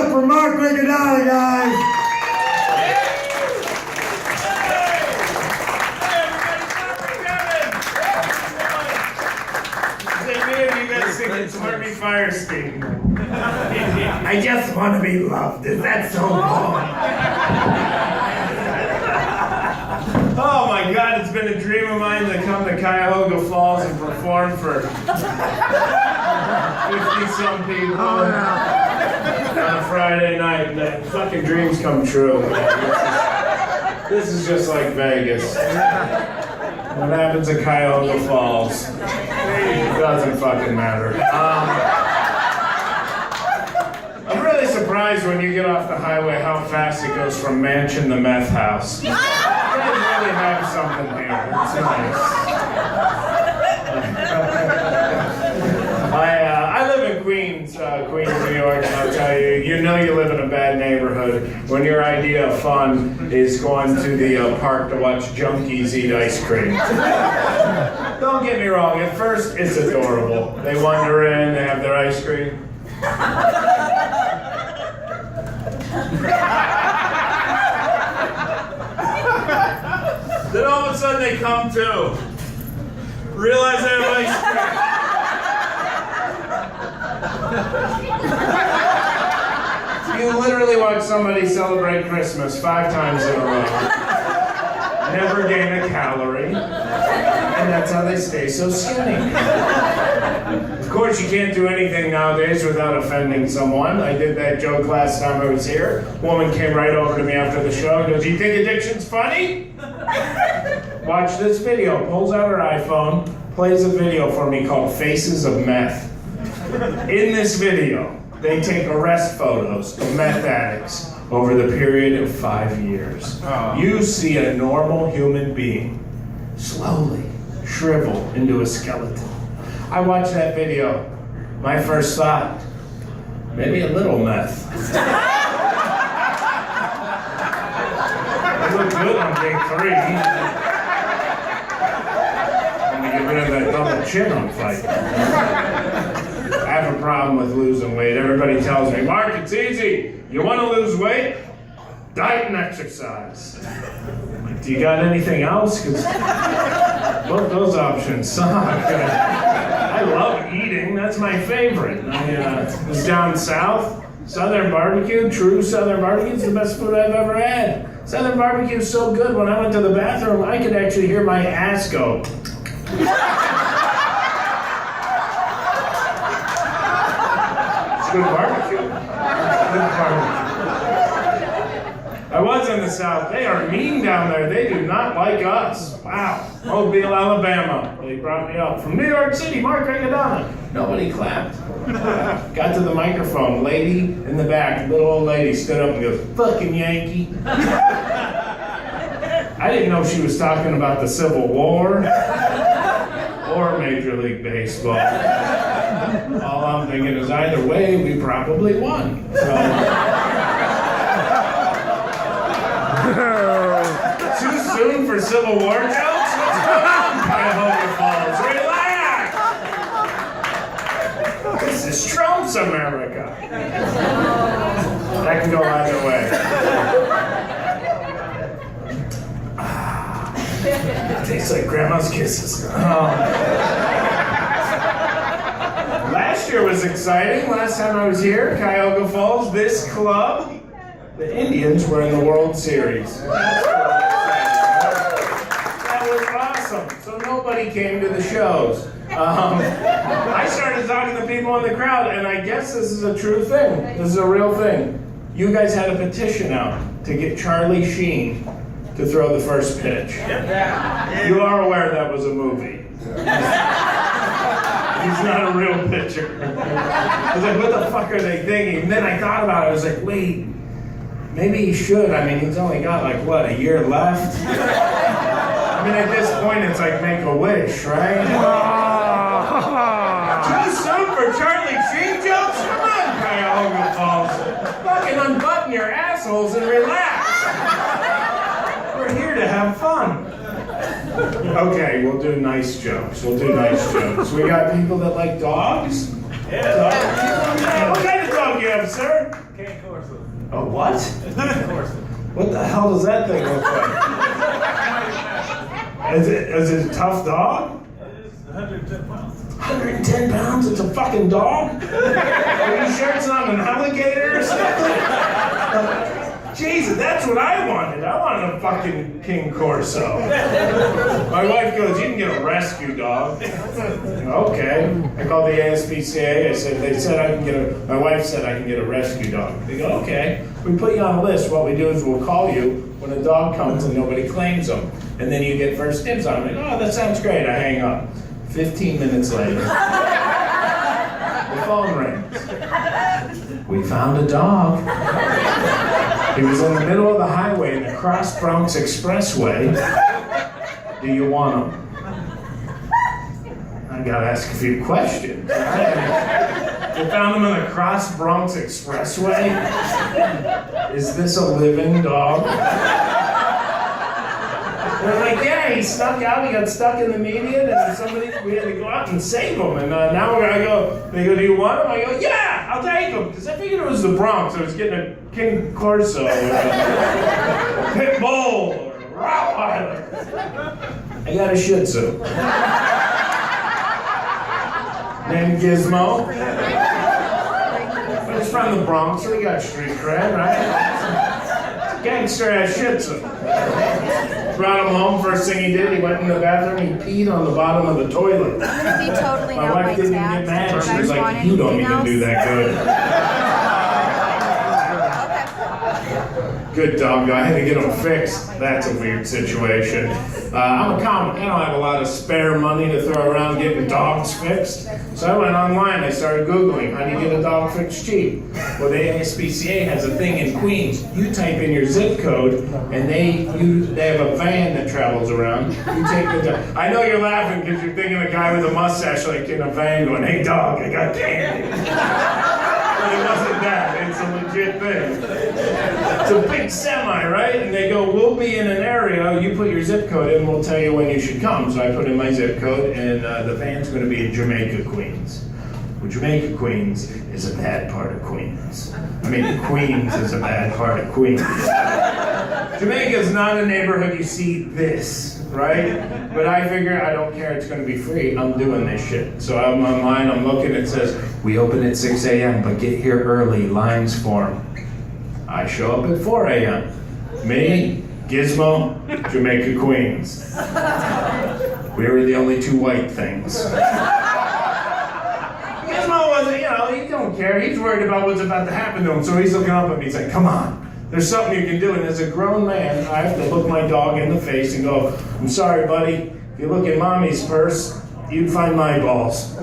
up for Mark Riccadonna, guys. Firestein. I just want to be loved. Is that so wrong? Oh my God, it's been a dream of mine to come to Cuyahoga Falls and perform for 50-some people on a Friday night. And that fucking dreams come true. This is just like Vegas. What happens at Cuyahoga Falls? It doesn't fucking matter. I'm really surprised when you get off the highway how fast it goes from mansion to meth house. You guys really have something here. It's nice. I live in Queens, New York, and I'll tell you, you know you live in a bad neighborhood when your idea of fun is going to the park to watch junkies eat ice cream. Don't get me wrong, at first it's adorable. They wander in, they have their ice cream. Then all of a sudden they come to. Realize they have ice cream. You literally watch somebody celebrate Christmas 5 times in a row. Never gain a calorie. And that's how they stay so skinny. Of course, you can't do anything nowadays without offending someone. I did that joke last time I was here. A woman came right over to me after the show and goes, "Do you think addiction's funny?" Watch this video. Pulls out her iPhone, plays a video for me called Faces of Meth. In this video, they take arrest photos of meth addicts over the period of 5 years. You see a normal human being slowly shrivel into a skeleton. I watched that video. My first thought, maybe a little meth. It looked good on day 3. I'm gonna get rid of that double chin on fight. I have a problem with losing weight. Everybody tells me, "Mark, it's easy. You want to lose weight? Diet and exercise." Do you got anything else? Because both those options suck. I love eating. That's my favorite. I was down south. Southern barbecue, true Southern barbecue, is the best food I've ever had. Southern barbecue is so good, when I went to the bathroom, I could actually hear my ass go. It's good barbecue. Good barbecue. I was in the South. They are mean down there. They do not like us. Wow. Mobile, Alabama. They brought me up. From New York City, Mark Riccadonna. Nobody clapped. Got to the microphone. Lady in the back, little old lady, stood up and goes, "Fucking Yankee." I didn't know she was talking about the Civil War or Major League Baseball. All I'm thinking is either way, we probably won. So. Too soon for Civil War jokes? What's going on, Cuyahoga Falls? Relax! This is Trump's America. That can go either way. It tastes like Grandma's kisses. Last year was exciting. Last time I was here, Cuyahoga Falls, this club, the Indians were in the World Series. That was awesome. So nobody came to the shows. I started talking to people in the crowd, and I guess this is a true thing. This is a real thing. You guys had a petition out to get Charlie Sheen to throw the first pitch. You are aware that was a movie. He's not a real pitcher. I was like, what the fuck are they thinking? And then I thought about it. I was like, wait. Maybe he should. I mean, he's only got like, what, a year left? I mean, at this point, it's like make a wish, right? Too soon for Charlie Sheen jokes? Come on, Cuyahoga Falls. Fucking unbutton your assholes and relax. We're here to have fun. Okay, we'll do nice jokes. We'll do nice jokes. We got people that like dogs? Yeah. What kind of dog you have, sir? Cane Corso. A what? Corso. What the hell does that thing look like? Is it a tough dog? It's 110 pounds. 110 pounds? It's a fucking dog? Are you sure it's not an alligator or something? Jesus, that's what I wanted. I wanted a fucking King Corso. My wife goes, you can get a rescue dog. Okay. I called the ASPCA. My wife said I can get a rescue dog. They go, okay. We put you on a list. What we do is we'll call you when a dog comes and nobody claims them. And then you get first dibs on them. Oh, that sounds great. I hang up. 15 minutes later, the phone rings. We found a dog. He was in the middle of the highway in the Cross Bronx Expressway. Do you want him? I gotta ask a few questions. We found him in the Cross Bronx Expressway. Is this a living dog? They're like, yeah, he snuck out, he got stuck in the median, and we had to go out and save him. And now they go, do you want him? I go, yeah, I'll take him. Because I figured it was the Bronx. I was getting a King Corso, or a Pit Bull, or a Rottweiler. I got a Shih Tzu. Named Gizmo. But it's from the Bronx, so he got street cred, right? Gangster ass Shih Tzu. Brought him home. First thing he did, he went in the bathroom. He peed on the bottom of the toilet. Totally my wife didn't get mad. She was like, "You don't even do that good." Good dog. I had to get him fixed. That's a weird situation. I'm a comic. I don't have a lot of spare money to throw around getting dogs fixed. So I went online. I started Googling, how do you get a dog fixed cheap? Well, the ASPCA has a thing in Queens. You type in your zip code, and they have a van that travels around. You take the dog. I know you're laughing because you're thinking a guy with a mustache like in a van going, "Hey dog, I got candy." But it wasn't that. It's a legit thing. It's a big semi, right? And they go, we'll be in an area, you put your zip code in, we'll tell you when you should come. So I put in my zip code, and the van's going to be in Jamaica, Queens. Well, Jamaica, Queens is a bad part of Queens. I mean, Queens is a bad part of Queens. Jamaica is not a neighborhood you see this, right? But I figure I don't care, it's going to be free. I'm doing this shit. So I'm online, I'm looking, it says, we open at 6 a.m., but get here early, lines form. I show up at 4 a.m. Me, Gizmo, Jamaica, Queens. We were the only two white things. Gizmo wasn't, he don't care. He's worried about what's about to happen to him. So he's looking up at me, he's like, come on. There's something you can do. And as a grown man, I have to look my dog in the face and go, I'm sorry, buddy. If you look in mommy's purse, you'd find my balls.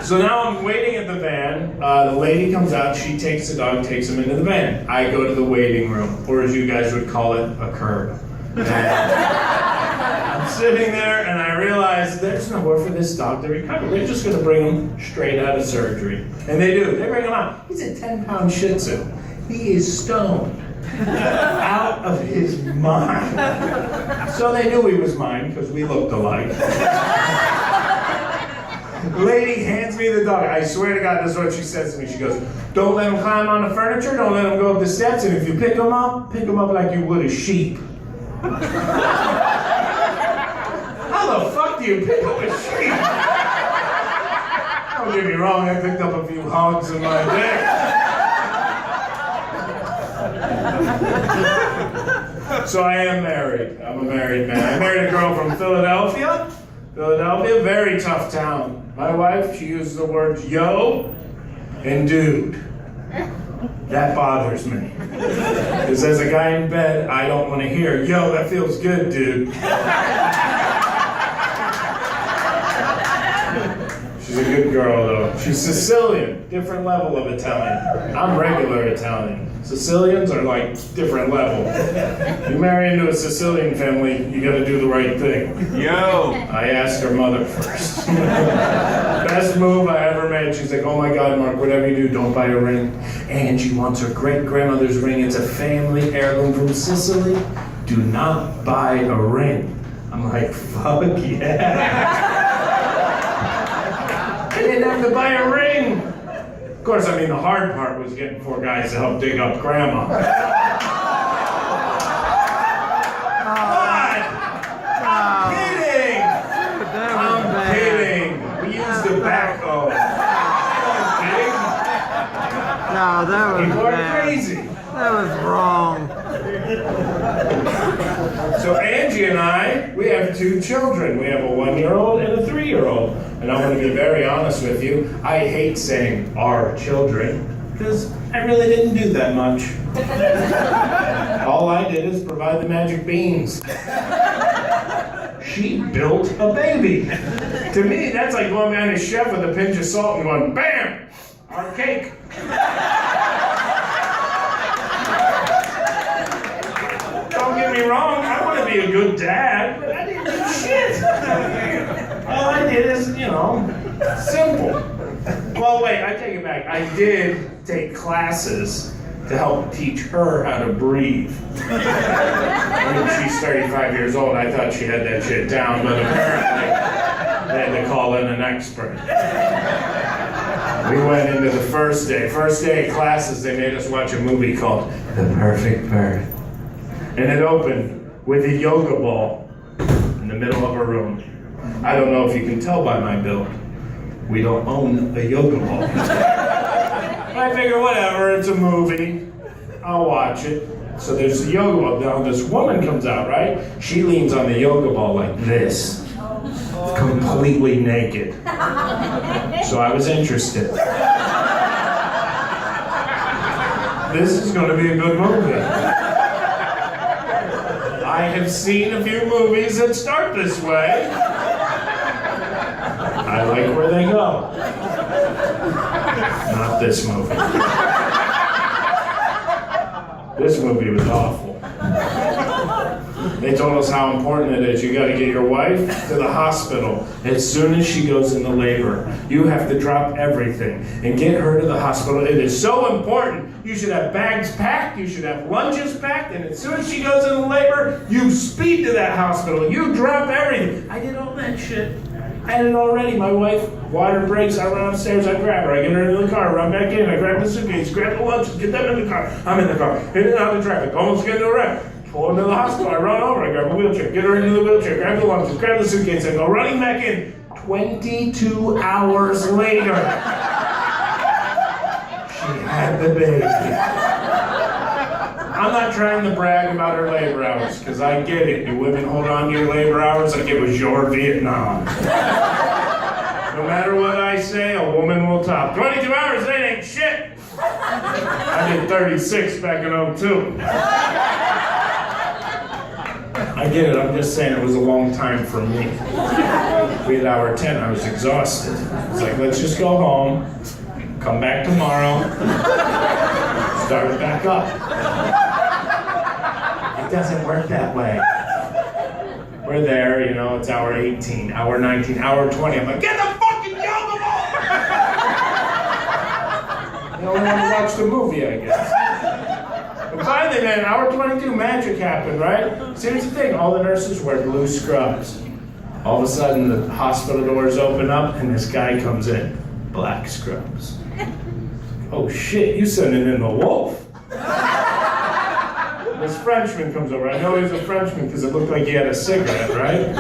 So now I'm waiting at the van. The lady comes out, she takes the dog, takes him into the van. I go to the waiting room, or as you guys would call it, a curb. And I'm sitting there and I realize there's nowhere for this dog to recover. They're just gonna bring him straight out of surgery. And they do, they bring him out. He's a 10-pound Shih Tzu. He is stoned. Out of his mind. So they knew he was mine because we looked alike. The lady hands me the dog. I swear to God, this is what she says to me. She goes, don't let him climb on the furniture, don't let him go up the steps, and if you pick him up like you would a sheep. How the fuck do you pick up a sheep? Don't get me wrong, I picked up a few hogs in my day. So I am married. I'm a married man. I married a girl from Philadelphia. Philadelphia, very tough town. My wife, she uses the words yo and dude. That bothers me. Because as a guy in bed, I don't want to hear, yo, that feels good, dude. She's a good girl, though. She's Sicilian, different level of Italian. I'm regular Italian. Sicilians are like different level. You marry into a Sicilian family, you gotta do the right thing. Yo! I asked her mother first. Best move I ever made. She's like, oh my God, Mark, whatever you do, don't buy a ring. And she wants her great-grandmother's ring. It's a family heirloom from Sicily. Do not buy a ring. I'm like, fuck yeah. And it never to buy a ring. Of course, I mean, the hard part was getting 4 guys to help dig up Grandma. What? I'm kidding. I'm kidding. We used the backhoe. No, that was People are bad. crazy. That was wrong. So Angie and I, we have 2 children. We have a 1-year-old and a 3-year-old. And I'm going to be very honest with you. I hate saying our children because I really didn't do that much. All I did is provide the magic beans. She built a baby. To me, that's like going behind a chef with a pinch of salt and going, bam, our cake. Don't get me wrong, I want to be a good dad, but I didn't do shit. All I did is, simple. Well, wait, I take it back. I did take classes to help teach her how to breathe. When she's 35 years old, I thought she had that shit down, but apparently they had to call in an expert. We went into the first day of classes, they made us watch a movie called The Perfect Birth. And it opened with a yoga ball in the middle of a room. I don't know if you can tell by my build. We don't own a yoga ball. I figure, whatever, it's a movie. I'll watch it. So there's the yoga ball. Now this woman comes out, right? She leans on the yoga ball like this. Completely naked. So I was interested. This is going to be a good movie. I have seen a few movies that start this way. I like where they go. Not this movie. This movie was awful. They told us how important it is. You got to get your wife to the hospital as soon as she goes into labor. You have to drop everything and get her to the hospital. It is so important. You should have bags packed. You should have lunches packed. And as soon as she goes into labor, you speed to that hospital. You drop everything. I did all that shit. I had it already. My wife, water breaks, I run upstairs, I grab her, I get her into the car, run back in, I grab the suitcase, grab the lunches, get them in the car. I'm in the car, in and out of traffic, almost get into a wreck. Pull into the hospital, I run over, I grab a wheelchair, get her into the wheelchair, grab the lunches, grab the suitcase, and go running back in. 22 hours later, she had the baby. I'm not trying to brag about her labor hours, because I get it. You women hold on to your labor hours like it was your Vietnam. No matter what I say, a woman will top. 22 hours, that ain't shit. I did 36 back in 02. I get it, I'm just saying it was a long time for me. We had hour 10, I was exhausted. It's like, let's just go home, come back tomorrow, start it back up. It doesn't work that way. We're there, it's hour 18, hour 19, hour 20. I'm like, get the fucking yoga ball! You only want to watch the movie, I guess. But finally, man, hour 22, magic happened, right? See, here's the thing, all the nurses wear blue scrubs. All of a sudden, the hospital doors open up, and this guy comes in, black scrubs. Oh shit, you sending in the wolf. This Frenchman comes over. I know he's a Frenchman because it looked like he had a cigarette, right?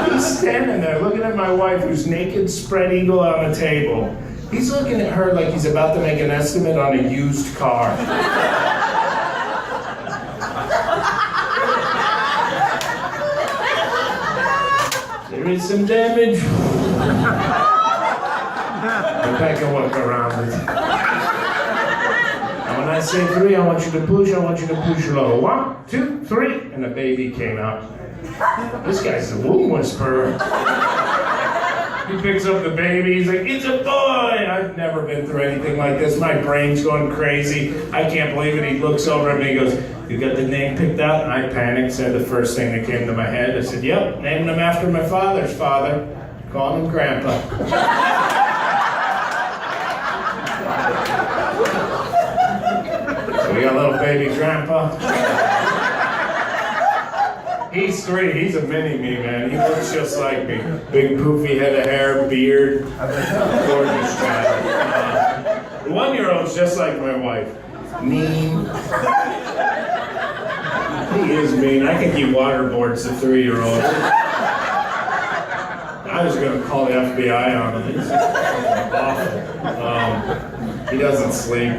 He's standing there looking at my wife who's naked, spread eagle on a table. He's looking at her like he's about to make an estimate on a used car. There is some damage. Rebecca, walk around it. When I say 3, I want you to push low. 1, 2, 3, and the baby came out. This guy's a womb whisperer. He picks up the baby, he's like, it's a boy! I've never been through anything like this. My brain's going crazy. I can't believe it. He looks over at me, he goes, you got the name picked out? And I panicked, said the first thing that came to my head. I said, yep, named him after my father's father. Call him Grandpa. We got little baby Grandpa. He's 3. He's a mini me, man. He looks just like me. Big poofy head of hair, beard, gorgeous child. The 1-year-old's just like my wife. Mean. He is mean. I think he waterboards the 3-year-old. I was going to call the FBI on him. He's awful. He doesn't sleep.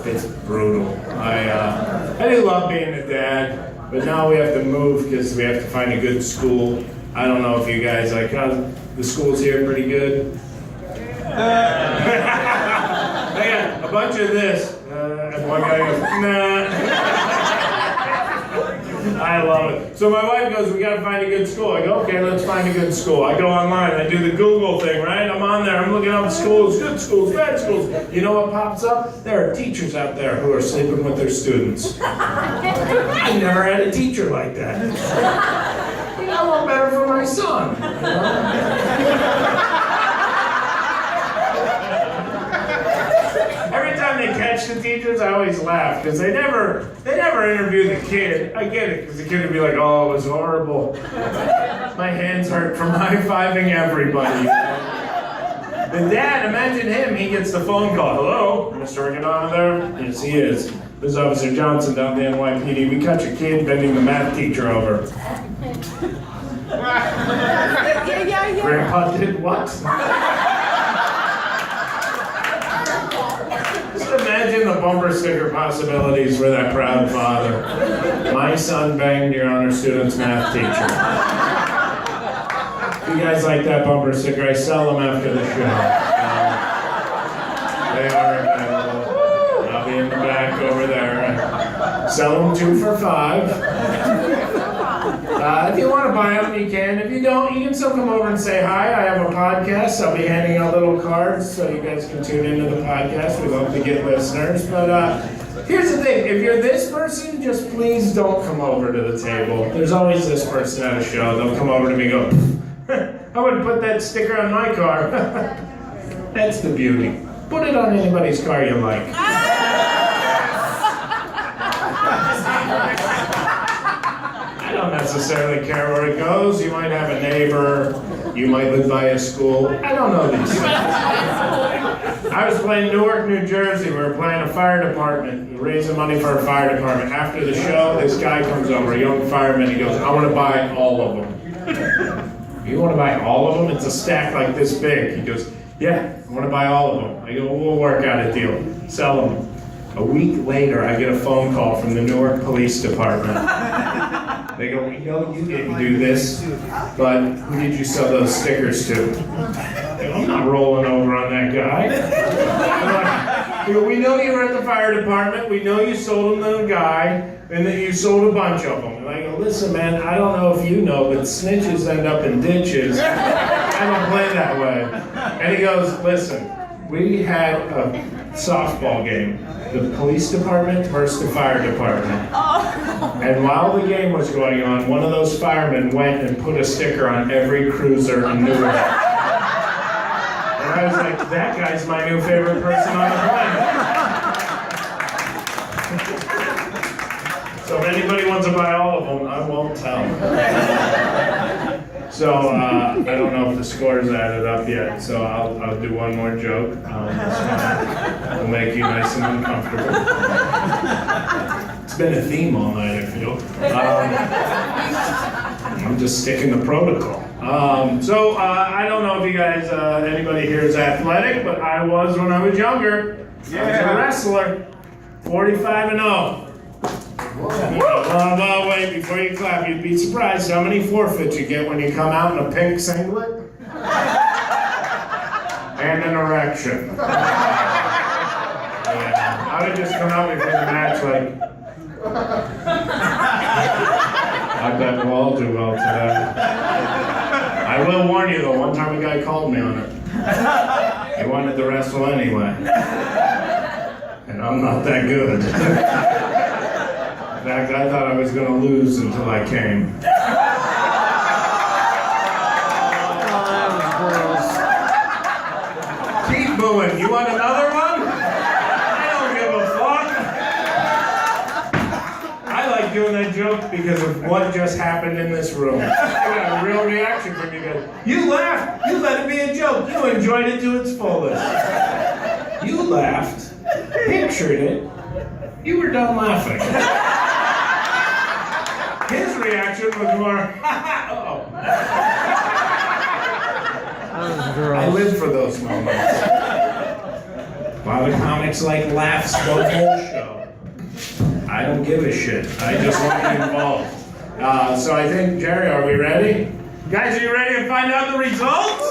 It's brutal. I do love being a dad. But now we have to move because we have to find a good school. I don't know if you guys like the schools here pretty good. They got a bunch of this. And one guy goes, nah. I love it. So my wife goes, we got to find a good school. I go, okay, let's find a good school. I go online. I do the Google thing, right? I'm on there. I'm looking up schools, good schools, bad schools. You know what pops up? There are teachers out there who are sleeping with their students. I never had a teacher like that. I want better for my son. You know? Every time they catch the teachers, I always laugh because they never interview the kid. I get it because the kid would be like, "Oh, it was horrible. My hands hurt from high-fiving everybody." The dad, imagine him. He gets the phone call. "Hello, Mr. Riccadonna there?" Yes, he is. This is Officer Johnson down the NYPD. We caught your kid bending the math teacher over. Grandpa did what? Just imagine the bumper sticker possibilities for that proud father. My son banged your honor student's math teacher. If you guys like that bumper sticker, I sell them after the show. They are available. I'll be in the back over there. Sell them 2 for $5. If you want to buy them, you can. If you don't, you can still come over and say hi. I have a podcast. I'll be handing out little cards so you guys can tune into the podcast. We love to get listeners. But here's the thing. If you're this person, just please don't come over to the table. There's always this person at a show. They'll come over to me and go, I wouldn't put that sticker on my car. That's the beauty. Put it on anybody's car you like. I don't necessarily care where it goes. You might have a neighbor. You might live by a school. I don't know these things. I was playing Newark, New Jersey. We were playing a fire department, raising money for a fire department. After the show, this guy comes over, a young fireman. He goes, I want to buy all of them. You want to buy all of them? It's a stack like this big. He goes, yeah, I want to buy all of them. I go, we'll work out a deal. Sell them. A week later, I get a phone call from the Newark Police Department. They go, we know you didn't do this, but who did you sell those stickers to? I go, I'm not rolling over on that guy. They go, we know you were at the fire department. We know you sold them to the guy, and then you sold a bunch of them. And I go, listen, man, I don't know if you know, but snitches end up in ditches. I don't play that way. And he goes, listen, we had a softball game. The police department versus the fire department. And while the game was going on, one of those firemen went and put a sticker on every cruiser in Newark. And I was like, that guy's my new favorite person on the planet. So if anybody wants to buy all of them, I won't tell. So I don't know if the score's added up yet, so I'll do one more joke. It'll make you nice and uncomfortable. It's been a theme all night, I feel. I'm just sticking to protocol. So I don't know if you guys, anybody here is athletic, but I was when I was younger. I was a wrestler, 45-0. Well, wait, before you clap, you'd be surprised how many forfeits you get when you come out in a pink singlet. And an erection. Yeah. I would just come out before the match like, I bet we'll all do well today. I will warn you though, one time a guy called me on it. He wanted to wrestle anyway. And I'm not that good. In fact, I thought I was going to lose until I came. Keep booing. You want another one? I don't give a fuck. I like doing that joke because of what just happened in this room. I got a real reaction from you guys. You laughed. You let it be a joke. You enjoyed it to its fullest. You laughed, pictured it. You were done laughing. His reaction was more, uh-oh. That was I gross. live for those moments. A lot of comics like laughs the whole show. I don't give a shit. I just want to be involved. So I think, Jerry, are we ready? Guys, are you ready to find out the results?